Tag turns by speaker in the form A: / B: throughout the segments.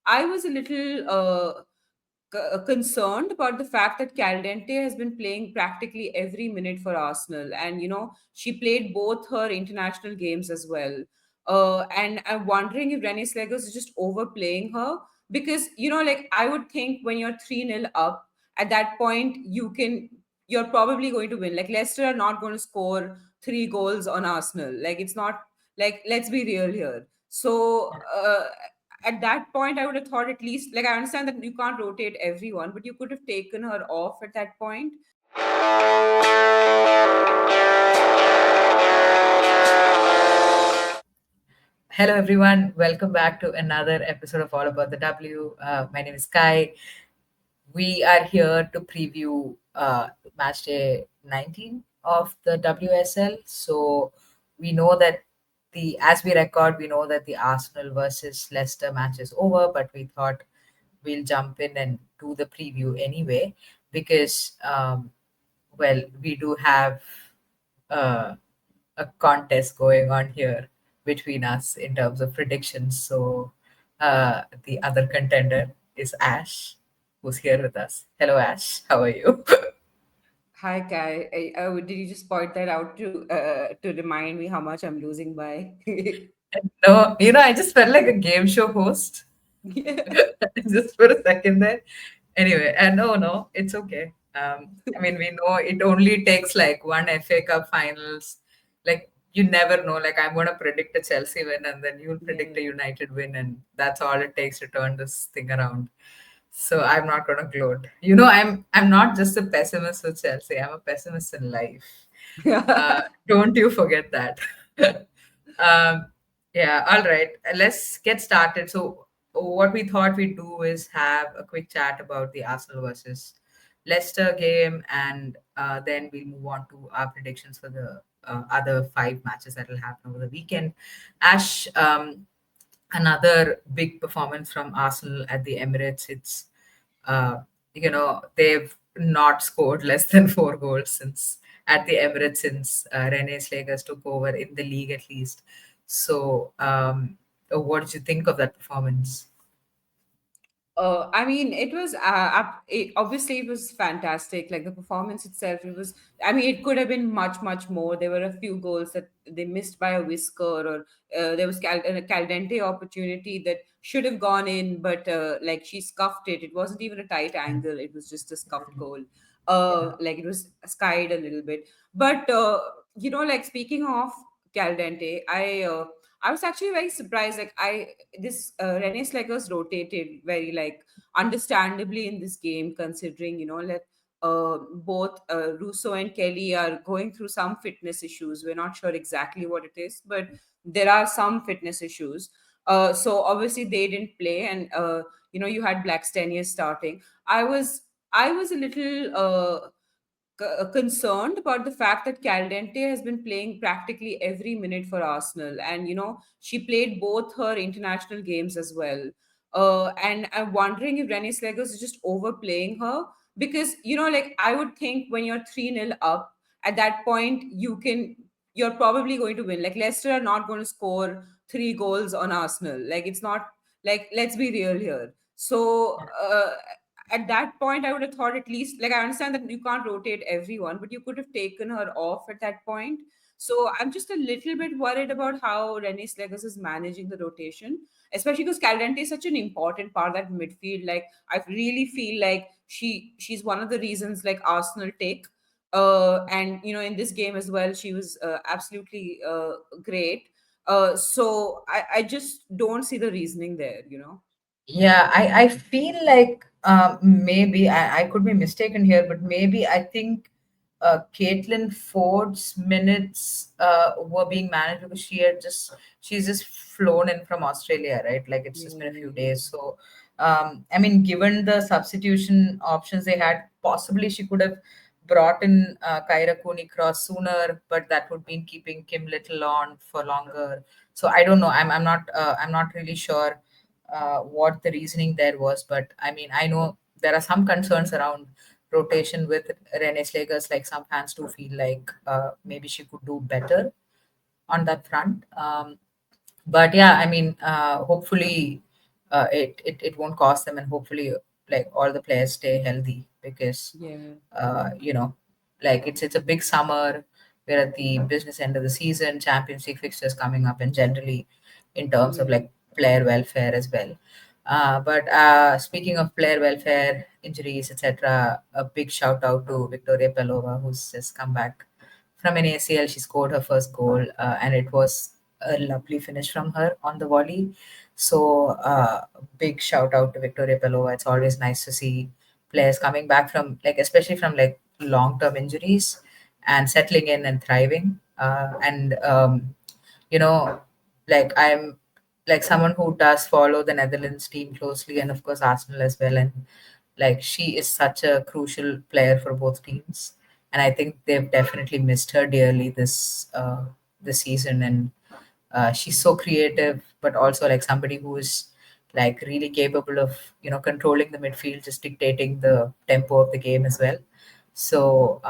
A: I was a little concerned about the fact that Caldente has been playing practically every minute for Arsenal, and she played both her international games as well. And I'm wondering if Renee Slegers is just overplaying her because like I would think when you're 3-0 up, at that point you're probably going to win. Like Leicester are not going to score 3 goals on Arsenal. Like it's not like, let's be real here. So at that point, I would have thought, at least, like, I understand that you can't rotate everyone, but you could have taken her off at that point.
B: Hello, everyone. Welcome back to another episode of All About the W. My name is Kai. We are here to preview match day 19 of the WSL. So we know that as we record, we know that the Arsenal versus Leicester match is over, but we thought we'll jump in and do the preview anyway because, we do have uh, a contest going on here between us in terms of predictions. So the other contender is Ash, who's here with us. Hello, Ash. How are you?
A: Hi, Kai. Did you just point that out to remind me how much I'm losing by?
B: No, I just felt like a game show host
A: Yeah.
B: just for a second there. Anyway, and no, it's okay. I mean, we know it only takes like one FA Cup finals. Like, you never know. Like, I'm going to predict a Chelsea win, and then you'll predict a
A: Yeah.
B: United win, and that's all it takes to turn this thing around. So I'm not going to gloat. I'm not just a pessimist with Chelsea. I'm a pessimist in life. Don't you forget that. um, yeah, all right. Let's get started. So, what we thought we'd do is have a quick chat about the Arsenal versus Leicester game, and then we'll move on to our predictions for the other five matches that will happen over the weekend. Ash, another big performance from Arsenal at the Emirates. They've not scored less than 4 goals since at the Emirates since Rene Slegers took over in the league at least. So, what did you think of that performance?
A: I mean, it was obviously it was fantastic. Like the performance itself, it was. I mean, it could have been much, much more. There were a few goals that they missed by a whisker, or there was a Caldente opportunity that should have gone in, but like she scuffed it. It wasn't even a tight
B: Yeah.
A: angle; it was just a scuffed goal.
B: Yeah.
A: Like it was skied a little bit. But like speaking of Caldente, I was actually very surprised. Like this Rene Slegers rotated very like understandably in this game, considering like both Russo and Kelly are going through some fitness issues. We're not sure exactly what it is, but there are some fitness issues. So obviously they didn't play, and you had Blackstenius starting. I was a little concerned about the fact that Caldente has been playing practically every minute for Arsenal, and she played both her international games as well. And I'm wondering if Rennie Slegers is just overplaying her because like I would think when you're 3-0 up, at that point you're probably going to win. Like Leicester are not going to score 3 goals on Arsenal. Like it's not like, let's be real here. So at that point, I would have thought, at least, like, I understand that you can't rotate everyone, but you could have taken her off at that point. So I'm just a little bit worried about how Rennie Slegers is managing the rotation, especially because Caldente is such an important part of that midfield. Like I really feel like she's one of the reasons like Arsenal take. And in this game as well, she was absolutely great. So I just don't see the reasoning there.
B: Yeah, I feel like maybe I could be mistaken here, but maybe I think Caitlin Ford's minutes were being managed because she's just flown in from Australia, right? Like it's just been a
A: Yeah,
B: few
A: yeah.
B: days. So I mean, given the substitution options they had, possibly she could have brought in Kyra Cooney Cross sooner, but that would mean keeping Kim Little on for longer. So I don't know. I'm not really sure what the reasoning there was. But I mean, I know there are some concerns around rotation with Rene Slegers. Like some fans do feel like maybe she could do better on that front. But yeah, I mean, hopefully. it won't cost them, and hopefully like all the players stay healthy, because
A: Yeah.
B: you know, like it's a big summer. We're at the business end of the season, Champions League fixtures coming up, and generally in terms of
A: Yeah.
B: like player welfare as well. But speaking of player welfare, injuries, etc., a big shout out to Victoria Pelova, who's just come back from an ACL. She scored her first goal, and it was a lovely finish from her on the volley. So, big shout out to Victoria Pelova. It's always nice to see players coming back from, like, especially from like long term injuries, and settling in and thriving. You know, like I'm like someone who does follow the Netherlands team closely, and of course Arsenal as well. And like she is such a crucial player for both teams, and I think they've definitely missed her dearly this season. And she's so creative, but also like somebody who is like really capable of, you know, controlling the midfield, just dictating the tempo of the game as well. So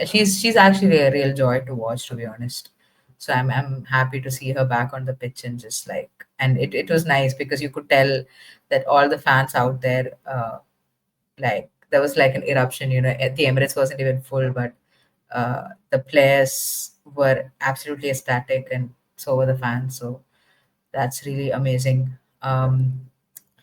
B: she's actually a real joy to watch, to be honest. So I'm happy to see her back on the pitch, and just like, and it was nice because you could tell that all the fans out there, like there was like an eruption, you know, at the Emirates wasn't even full, but the players were absolutely ecstatic, and so were the fans. So that's really amazing.
A: Yeah,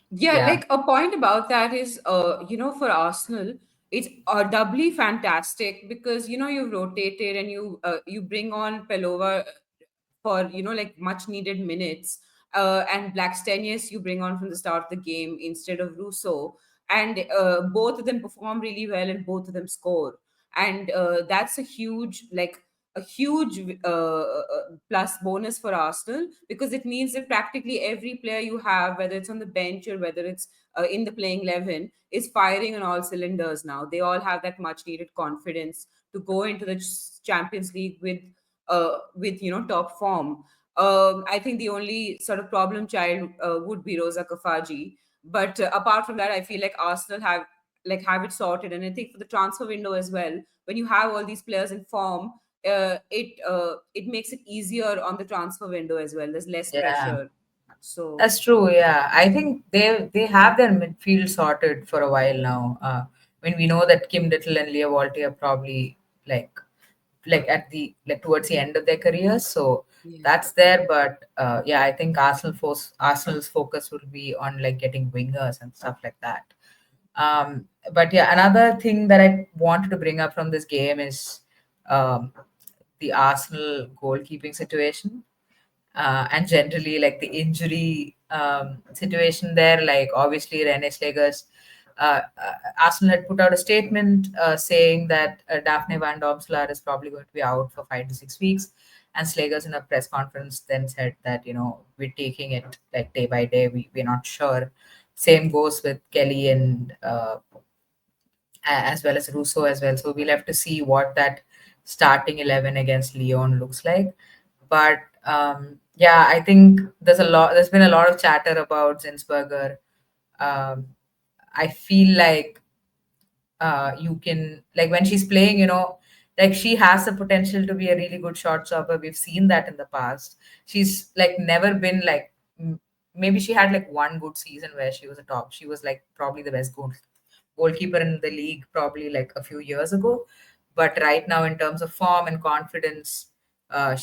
B: Yeah,
A: like a point about that is, for Arsenal, it's doubly fantastic because you've rotated and you bring on Pelova for like much needed minutes, and Blackstenius you bring on from the start of the game instead of Russo, and both of them perform really well and both of them score, and that's a huge plus bonus for Arsenal, because it means that practically every player you have, whether it's on the bench or whether it's in the playing 11, is firing on all cylinders now. They all have that much needed confidence to go into the Champions League with top form. I think the only sort of problem child would be Rosa Kafaji, but apart from that, I feel like Arsenal have it sorted, and I think for the transfer window as well, when you have all these players in form, it makes it easier on the transfer window as well. There's less
B: yeah,
A: pressure. So
B: that's true. Yeah, I think they have their midfield sorted for a while now. When we know that Kim Little and Leah Walty are probably like at the like towards the end of their careers, so
A: yeah,
B: that's there. But yeah, I think Arsenal's focus will be on like getting wingers and stuff like that. But yeah, another thing that I wanted to bring up from this game is um, the Arsenal goalkeeping situation, and generally like the injury situation there. Like obviously Rene Slegers, Arsenal had put out a statement saying that Daphne Van Domselaar is probably going to be out for 5 to 6 weeks. And Slegers in a press conference then said that, you know, we're taking it like day by day. We're not sure. Same goes with Kelly and as well as Russo as well. So we'll have to see what that starting 11 against Lyon looks like. But yeah, I think there's been a lot of chatter about Zinsberger. Um, I feel like you can, like when she's playing, you know, like she has the potential to be a really good shot stopper. We've seen that in the past. She's like never been like, maybe she had like one good season where she was a top. She was like probably the best goalkeeper in the league probably like a few years ago. But right now, in terms of form and confidence, I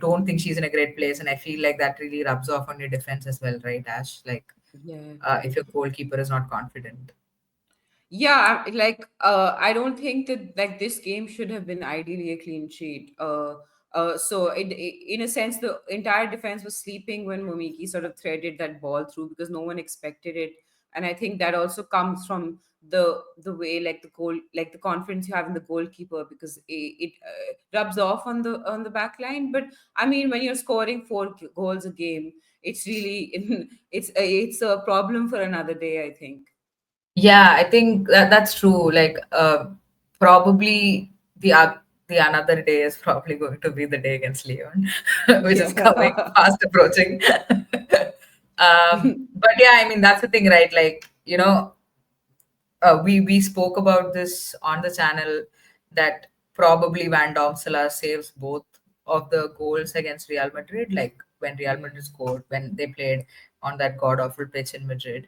B: don't think she's in a great place, and I feel like that really rubs off on your defense as well, right, Ash? Like
A: yeah.
B: if your goalkeeper is not confident.
A: Yeah, I don't think that like this game should have been ideally a clean sheet. So in a sense, the entire defense was sleeping when Momiki sort of threaded that ball through because no one expected it, and I think that also comes from the way like the goal, like the confidence you have in the goalkeeper, because it rubs off on the back line. But I mean, when you're scoring four goals a game, it's really it's a problem for another day, I think.
B: Yeah, I think that's true. Like, probably the another day is probably going to be the day against Leon, which is coming
A: Yeah.
B: fast approaching. But yeah, I mean that's the thing, right? Like, you know, we spoke about this on the channel that probably Van Domsela saves both of the goals against Real Madrid. Like when Real
A: Yeah.
B: Madrid scored when they played, on that god awful pitch in Madrid.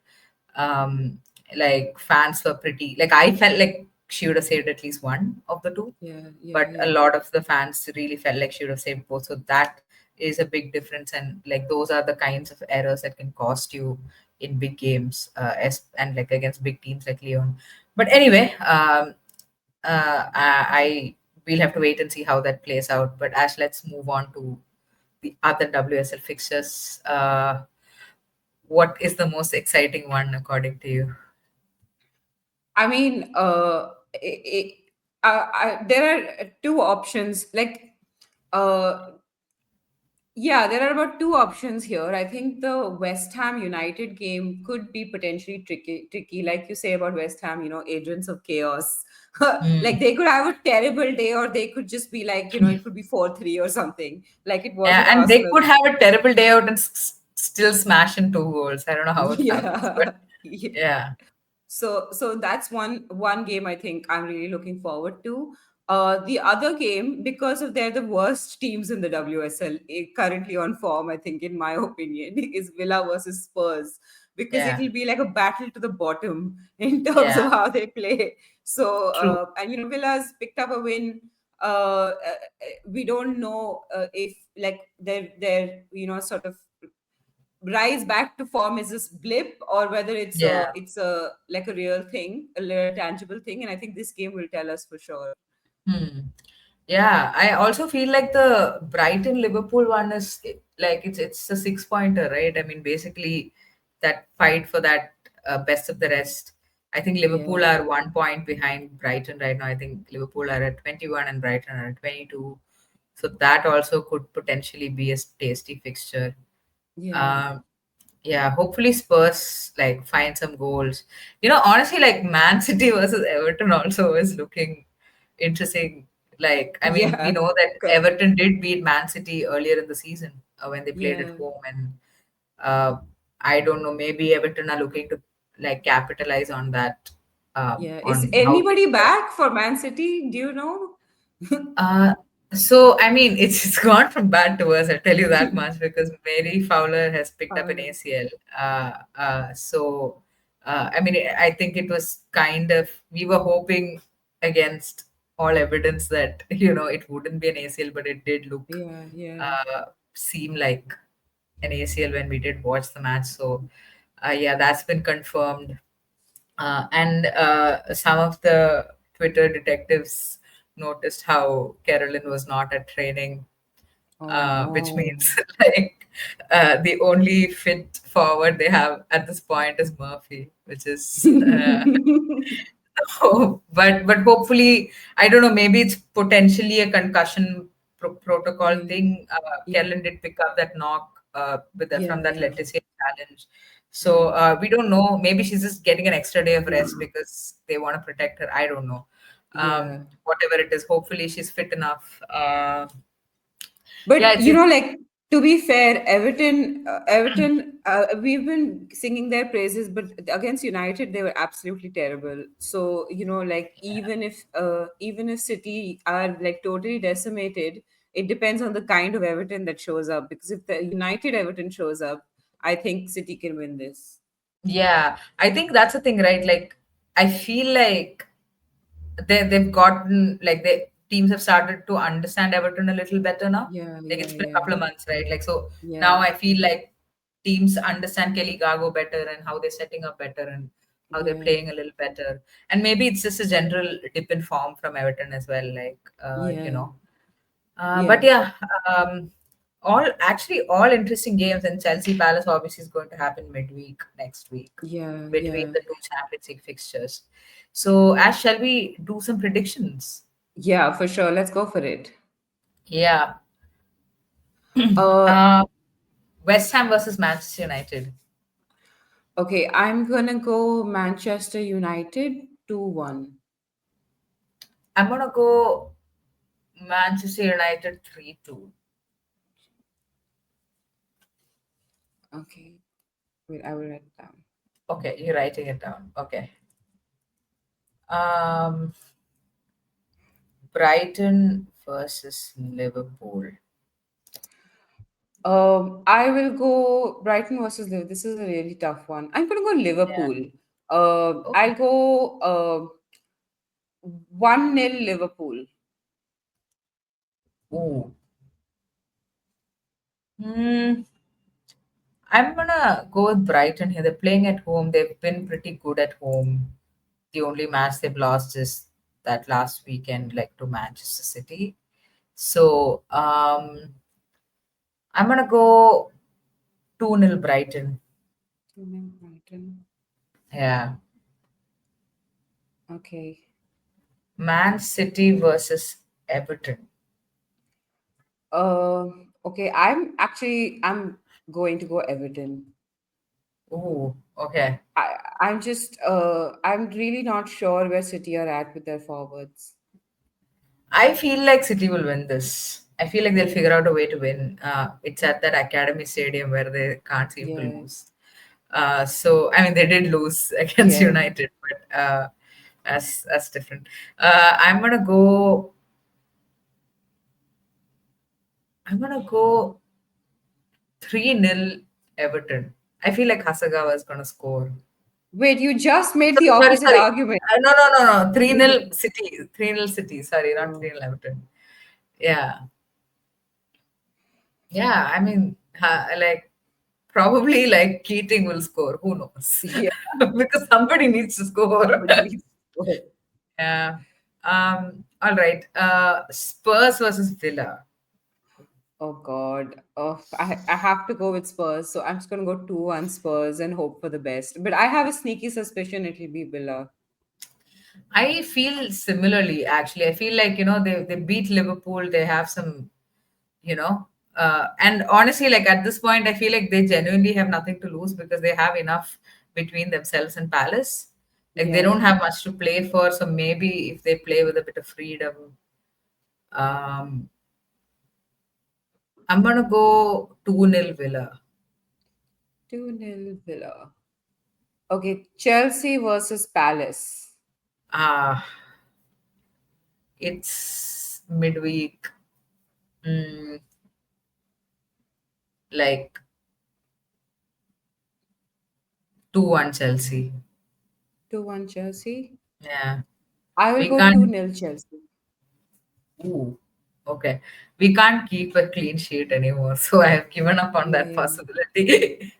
B: Um, like fans were pretty like I felt like she would have saved at least one of the two,
A: Yeah, yeah,
B: but a
A: yeah.
B: lot of the fans really felt like she would have saved both. So that is a big difference, and like those are the kinds of errors that can cost you in big games, and like against big teams like Leon. But anyway, I we'll have to wait and see how that plays out. But Ash, let's move on to the other WSL fixtures. What is the most exciting one according to you?
A: I mean, there are two options. Uh, yeah, there are about two options here. I think the West Ham United game could be potentially tricky, like you say about West Ham, agents of chaos. Like
B: Hmm.
A: they could have a terrible day, or they could just be like, it could be 4-3 or something, like it was
B: Yeah,
A: with
B: and they
A: Arsenal.
B: could have a terrible day out and still smash in two goals. I don't know how it happens, but
A: Yeah.
B: yeah,
A: So that's one game I think I'm really looking forward to. The other game, because of they're the worst teams in the WSL, currently on form, I think, in my opinion, is Villa versus Spurs, because
B: yeah,
A: it'll be like a battle to the bottom in terms
B: yeah,
A: of how they play. So
B: true.
A: and Villa's picked up a win. We don't know if like their sort of rise back to form is this blip, or whether
B: Yeah.
A: it's a like a real thing, a real tangible thing, and I think this game will tell us for sure.
B: Hmm. Yeah, I also feel like the Brighton Liverpool one is like it's a 6 pointer, right? I mean, basically that fight for that best of the rest. I think Liverpool
A: Yeah,
B: are 1 point behind Brighton right now. I think Liverpool are at 21 and Brighton are at 22. So that also could potentially be a tasty fixture.
A: yeah,
B: Um, yeah, hopefully Spurs like find some goals. Honestly, like Man City versus Everton also is looking interesting. Like, I mean, we
A: yeah.
B: know that
A: Co-
B: Everton did beat Man City earlier in the season when they played at
A: yeah,
B: home, and uh, I don't know, maybe Everton are looking to like capitalize on that,
A: yeah. Is
B: on how.
A: anybody back for Man City, do you know?
B: Uh, so I mean, it's gone from bad to worse. I'll tell you that much because Mary Fowler has picked up an
A: uh,
B: ACL. I mean, I think it was kind of we were hoping against all evidence that it wouldn't be an ACL, but it did look
A: yeah, yeah,
B: uh, seem like an ACL when we did watch the match. So yeah, that's been confirmed. And some of the Twitter detectives noticed how Carolyn was not at training,
A: oh
B: which
A: no.
B: means like the only fit forward they have at this point is Murphy, which is but hopefully I don't know. Maybe it's potentially a concussion protocol
A: Yeah,
B: thing.
A: yeah,
B: Carolyn did pick up that knock from
A: yeah,
B: that
A: yeah,
B: Leticia challenge. So
A: yeah,
B: we don't know. Maybe she's just getting an extra day of rest because they want to protect her. I don't know.
A: yeah.
B: Whatever it is, hopefully she's fit enough. Yeah,
A: But
B: it's
A: like, to be fair, Everton, we've been singing their praises, but against United, they were absolutely terrible. So like, even if City are like totally decimated, it depends on the kind of Everton that shows up. Because if the United Everton shows up, I think City can win this.
B: yeah. I think that's the thing, right? Like I feel like they've gotten like the teams have started to understand Everton a little better now.
A: Yeah,
B: Like
A: yeah,
B: it's been a
A: yeah,
B: couple of months, right? Like so now
A: yeah,
B: I feel like teams understand Kelly Gago better and how they're setting up better and how they're
A: yeah,
B: playing a little better. And maybe it's just a general dip in form from Everton as well. Like
A: yeah,
B: but
A: yeah,
B: yeah, um, all interesting games, and Chelsea Palace obviously is going to happen midweek next week
A: yeah,
B: between
A: yeah,
B: the two Champions League fixtures. So, Ash, shall we do some predictions?
A: yeah, for sure. Let's go for it.
B: Yeah.
A: Uh,
B: Uh, West Ham versus Manchester United.
A: Okay, I'm gonna go Manchester United 2-1.
B: I'm gonna go Manchester United 3-2.
A: Okay, wait, I will write it down.
B: Okay, you're writing it down. Okay. Um, Brighton versus Liverpool.
A: I will go Brighton versus Liverpool. This is a really tough one. I'm going to go
B: Yeah.
A: Liverpool.
B: Oh.
A: I'll go 1-0 Liverpool.
B: Ooh. Hmm. I'm gonna go with Brighton here. They're playing at home. They've been pretty good at home. The only match they've lost is that last weekend, like to Manchester City. So I'm gonna go 2-0 Brighton.
A: 2-0 Brighton.
B: Yeah.
A: Okay.
B: Man City versus Everton.
A: Okay. I'm going to go Everton.
B: Ooh, okay.
A: I'm really not sure where City are at with their forwards.
B: I feel like City will win this. I feel like they'll figure out a way to win. It's at that Academy Stadium where they can't seem to
A: Yeah.
B: lose. So I mean, they did lose against
A: Yeah.
B: United, but that's different. I'm gonna go. I'm gonna go 3-0 Everton. I feel like Hasagawa is gonna score.
A: Wait, you just made the
B: Sorry, sorry,
A: opposite
B: sorry.
A: argument.
B: No, no, no, no. 3-0 City. 3-0 City. Sorry, not
A: Oh,
B: 3-0 Everton. Yeah. Yeah. I mean, like, probably like Keating will score. Who knows?
A: yeah.
B: Because somebody needs to score.
A: Somebody needs to score.
B: Yeah. All right. Spurs versus Villa.
A: Oh God. Oh, I have to go with Spurs. So I'm just gonna go 2-1 Spurs and hope for the best. But I have a sneaky suspicion it'll be Villa.
B: I feel similarly, actually. I feel like, they beat Liverpool. They have some, you know, and honestly, like at this point, I feel like they genuinely have nothing to lose because they have enough between themselves and Palace. Like they don't
A: Yeah.
B: have much to play for. So maybe if they play with a bit of freedom, um, I'm going to go 2-0 Villa.
A: 2-0 Villa. Okay, Chelsea versus Palace.
B: Ah, it's midweek. Mm, like 2-1 Chelsea.
A: 2-1 Chelsea.
B: Yeah.
A: I will
B: We
A: go
B: can't.
A: 2-0 Chelsea.
B: Ooh, okay. We can't keep a clean sheet anymore. So I have given up on that
A: Yeah.
B: possibility.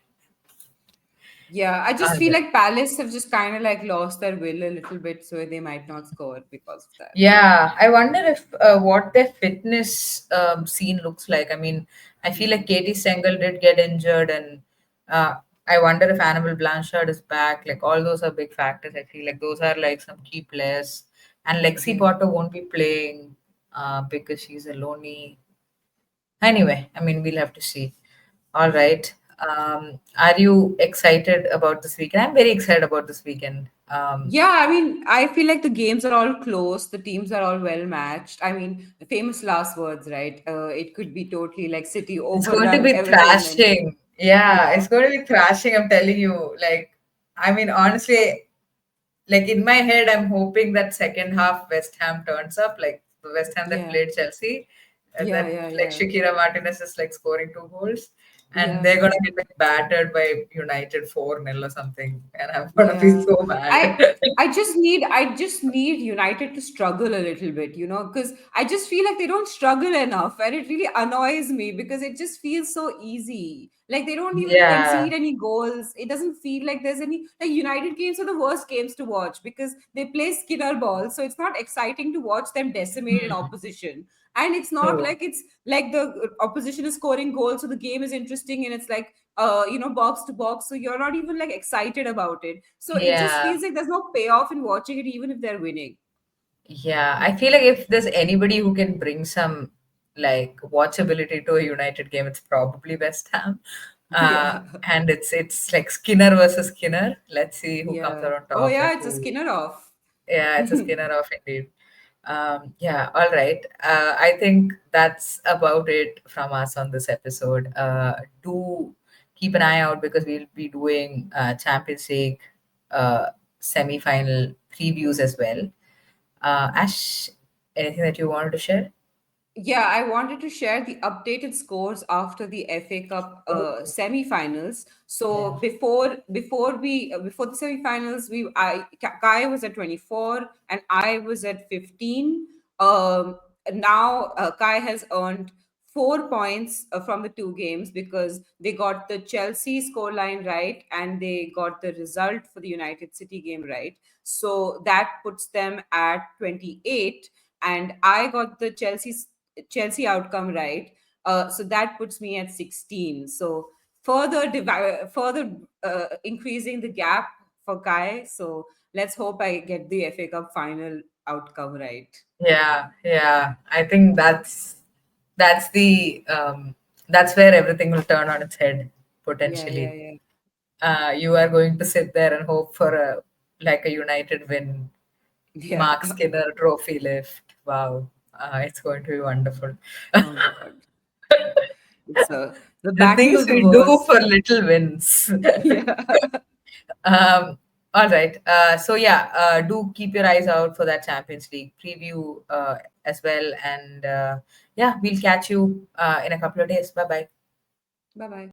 A: Yeah, I just
B: All
A: feel
B: right.
A: like Palace have just kind of like lost their will a little bit, so they might not score because of that.
B: Yeah, I wonder if what their fitness scene looks like. I mean, I feel like
A: Mm.
B: Katie Stengel did get injured, and uh, I wonder if Annabelle Blanchard is back. Like, all those are big factors. I feel like those are like some key players. And Lexi
A: Yeah.
B: Potter won't be playing because she's a lonely. Anyway, I mean, we'll have to see. All
A: Yeah.
B: right. Are you excited about this weekend? I'm very excited about this weekend.
A: Yeah, I mean, I feel like the games are all close. The teams are all well matched. I mean, the famous last words, right? It could be totally like City
B: It's going to
A: overrun
B: be
A: Everton, and
B: thrashing. Yeah,
A: yeah,
B: it's going to be thrashing. I'm telling you. Like, I mean, honestly, like in my head, I'm hoping that second half West Ham turns up, like the West Ham that
A: yeah,
B: played Chelsea,
A: yeah,
B: that
A: yeah,
B: like
A: yeah,
B: Shakira Martinez is like scoring 2 goals, and
A: yeah,
B: they're gonna
A: yeah.
B: get like battered by United 4-0 or something, and I'm gonna be
A: Yeah.
B: so mad.
A: I I just need United to struggle a little bit, because I just feel like they don't struggle enough and it really annoys me because it just feels so easy. Like they don't even
B: Yeah.
A: concede any goals. It doesn't feel like there's any like United games are the worst games to watch because they play Skinner ball. So it's not exciting to watch them decimate an
B: Hmm.
A: opposition. And it's not
B: True.
A: like it's like the opposition is scoring goals, so the game is interesting and it's like box to box, so you're not even like excited about it, so it just
B: Yeah.
A: feels like there's no payoff in watching it even if they're winning.
B: Yeah, I feel like if there's anybody who can bring some like watchability to a United game, it's probably West Ham.
A: Yeah.
B: And it's like Skinner versus Skinner. Let's see who comes
A: Yeah.
B: out on
A: Oh
B: top.
A: yeah,
B: Like
A: it's a
B: who?
A: Skinner off.
B: Yeah, it's a Skinner off indeed. Yeah, all right. I think that's about it from us on this episode. Do keep an eye out because we'll be doing Champions League uh, semi-final previews as well. Ash, anything that you wanted to share?
A: Yeah, I wanted to share the updated scores after the FA Cup
B: Oh,
A: semi-finals.
B: yeah.
A: So before the semi-finals, Kai was at 24 and I was at 15. Now Kai has earned 4 points from the two games because they got the Chelsea scoreline right and they got the result for the United City game right. So that puts them at 28, and I got the Chelsea outcome right. So that puts me at 16. So further increasing the gap for Kai. So let's hope I get the FA Cup final outcome right.
B: Yeah, yeah. I think that's the that's where everything will turn on its head
A: Yeah, yeah,
B: potentially.
A: yeah.
B: You are going to sit there and hope for a like a United win,
A: Yeah.
B: Mark Skinner trophy lift. Wow, it's going to be wonderful.
A: Oh God. It's the
B: The
A: battle
B: things
A: of the
B: we do
A: worst.
B: for little wins.
A: Yeah.
B: All right. So yeah, do keep your eyes out for that Champions League preview as well. And yeah, we'll catch you in a couple of days. Bye bye.
A: Bye bye.